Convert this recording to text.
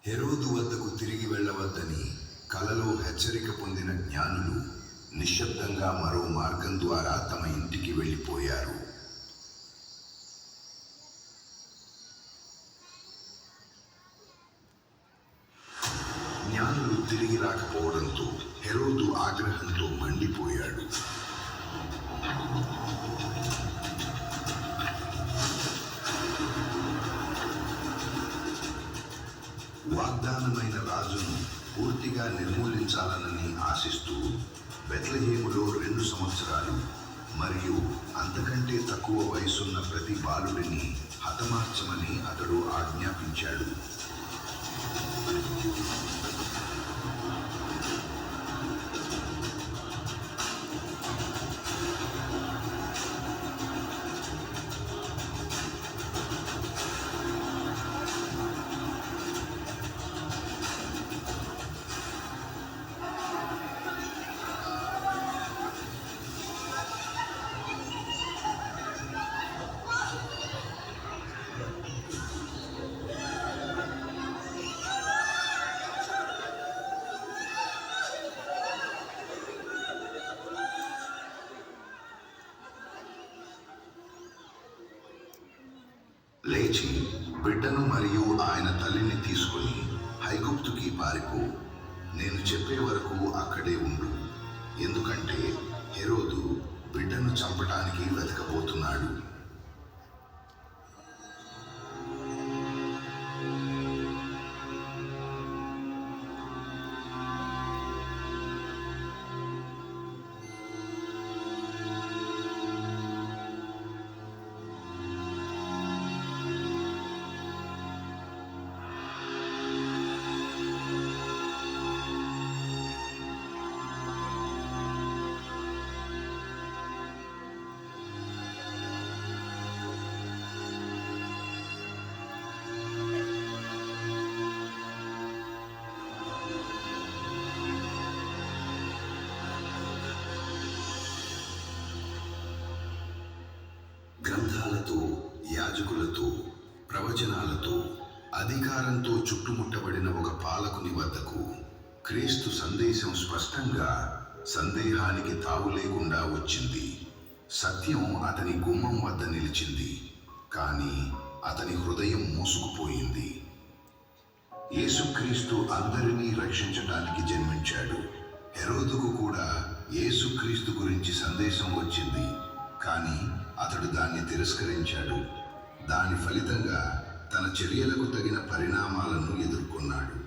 హెరోదు వద్దకు తిరిగి వెళ్ళవద్దని కలలో హెచ్చరిక పొందిన జ్ఞానులు నిశ్శబ్దంగా మరో మార్గం ద్వారా తమ ఇంటికి వెళ్ళిపోయారు. జ్ఞానులు తిరిగి రాకపోవడంతో హెరోదు ఆగ్రహంతో మండిపోయాడు. వాగ్దానమైన రాజును పూర్తిగా నిర్మూలించాలని ఆశిస్తూ బెత్లెహేములో 2 సంవత్సరాలు మరియు అంతకంటే తక్కువ వయసున్న ప్రతి బాలుడిని హతమార్చమని అతడు ఆజ్ఞాపించాడు. లేచి బిడ్డను మరియు ఆయన తల్లిని తీసుకుని ఐగుప్తుకి పారిపో. నేను చెప్పే వరకు అక్కడే ఉండు, ఎందుకంటే హెరోదు బిడ్డను చంపటానికి వెతకబోతున్నాడు. గ్రంథాలతో, యాజకులతో, ప్రవచనాలతో, అధికారంతో చుట్టుముట్టబడిన ఒక పాలకుని వద్దకు క్రీస్తు సందేశం స్పష్టంగా సందేహానికి తావు లేకుండా వచ్చింది. సత్యం అతని గుమ్మం వద్ద నిలిచింది, కానీ అతని హృదయం మూసుకుపోయింది. యేసుక్రీస్తు అందరినీ రక్షించటానికి జన్మించాడు. హెరోదుకు కూడా యేసుక్రీస్తు గురించి సందేశం వచ్చింది, కానీ అతడు దాన్ని తిరస్కరించాడు. దాని ఫలితంగా తన చర్యలకు తగిన పరిణామాలను ఎదుర్కొన్నాడు.